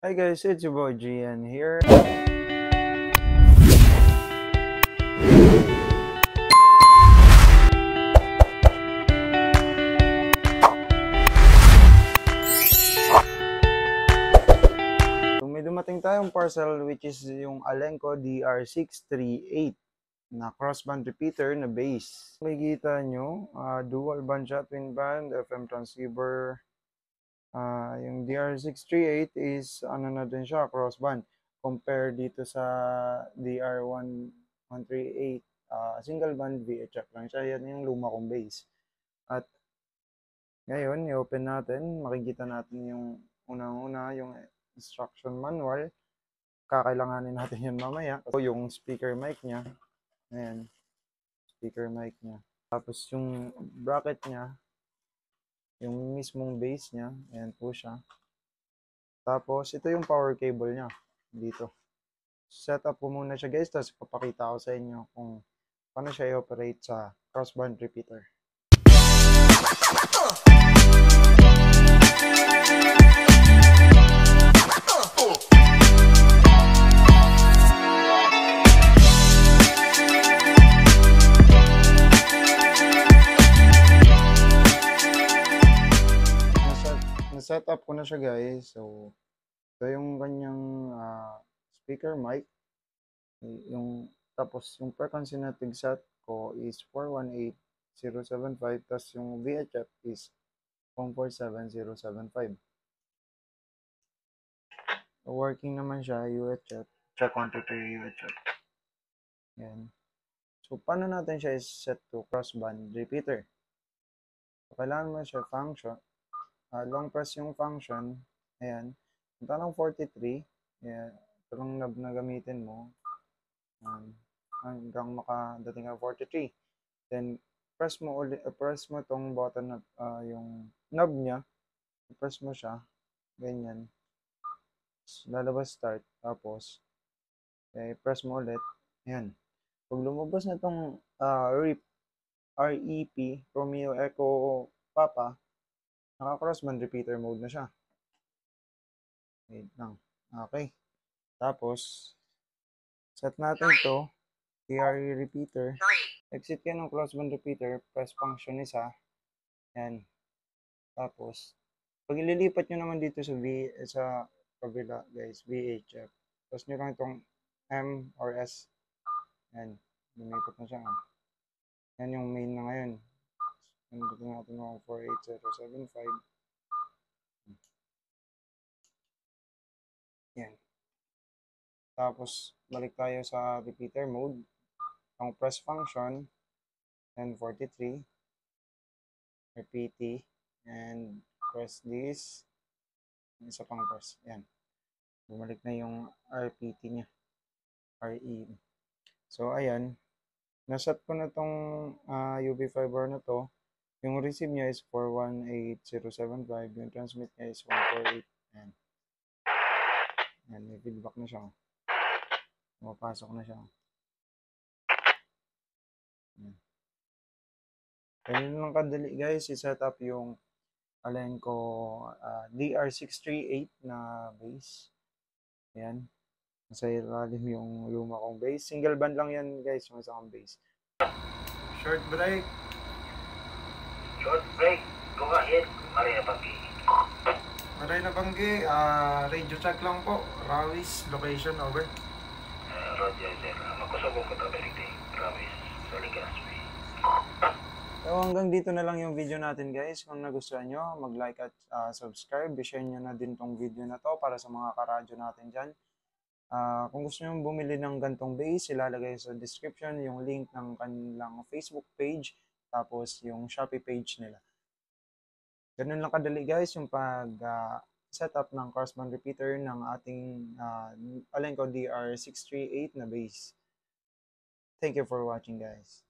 Hi guys, it's your boy Gian here. So may dumating tayong parcel which is yung Alenco DR638 na crossband repeater na base. Makikita nyo, dual band siya, twin band, FM transceiver. Yung DR638 is ano na din siya, crossband. Compare dito sa DR1138, single band VHF lang siya. Yan yung luma kong base. At ngayon, i-open natin, makikita natin yung unang-una, yung instruction manual. Kakailanganin natin yun mamaya. So, yung speaker mic niya. Ayan, speaker mic niya. Tapos yung bracket niya, yung mismong base niya, ayan po siya. Tapos, ito yung power cable niya, dito. Set up po muna siya guys, tapos papakita ko sa inyo kung paano siya i-operate sa crossband repeater. Set up ko na siya guys. So ito yung kanyang speaker mic. Tapos yung frequency na tig-set ko is 418075, tapos yung VHF is 147075. So, working naman siya, UHF. Check quantity UHF. Yan. So paano natin siya is-set to crossband repeater? So, kailangan mo siya function. Long press yung function, ayan, punta ng 43, ayan, ito lang knob na gamitin mo, hanggang makadating ka 43, then press mo tong button na, yung knob niya, press mo siya, ganyan, lalabas start, tapos, press mo ulit, ayan, pag lumabas na tong REP, Romeo Echo Papa, naka-crossband repeater mode na siya. Wait lang. Okay. Tapos, set natin to TRE repeater. Exit ka ng crossband repeater, press function isa. Yan. Tapos, pag ililipat nyo naman dito sa kabila, guys, VHF. Tapos nyo lang itong M or S. Yan. Lumipat na siya. Yan yung main na ngayon. Nandito natin mga 48075. Yan. Tapos, balik tayo sa repeater mode. Ang press function, and 43, RPT, and press this. Isa pang press. Yan. Bumalik na yung RPT niya. RE. So, ayan. Naset ko na tong UV fiber na to. Yung receive niya is 418075. Yung transmit niya is 148. Yan. Yan, may feedback na siya. Mapasok na siya. Yan. Ganyan lang kadali guys, i-set up yung Alenco DR638 na base. Ayan. Nasa ilalim yung luma kong base. Single band lang yan guys, yung isa kong base. Short break. Short break. Go ahead. Maray na Banggi. Maray na Banggi. Radio check lang po. Rawis. Location over. Roger, sir. Magkusabong ko tabilig din. Rawis. Sa Ligaspi. So hanggang dito na lang yung video natin guys. Kung nagustuhan nyo, mag-like at subscribe. I-share nyo na din tong video na to para sa mga karadyo natin dyan. Kung gusto nyo bumili ng gantong base, ilalagay sa description yung link ng kanilang Facebook page, tapos yung Shopee page nila. Ganun lang kadali guys yung pag-setup ng crossband repeater ng ating Alenco DR638 na base. Thank you for watching guys.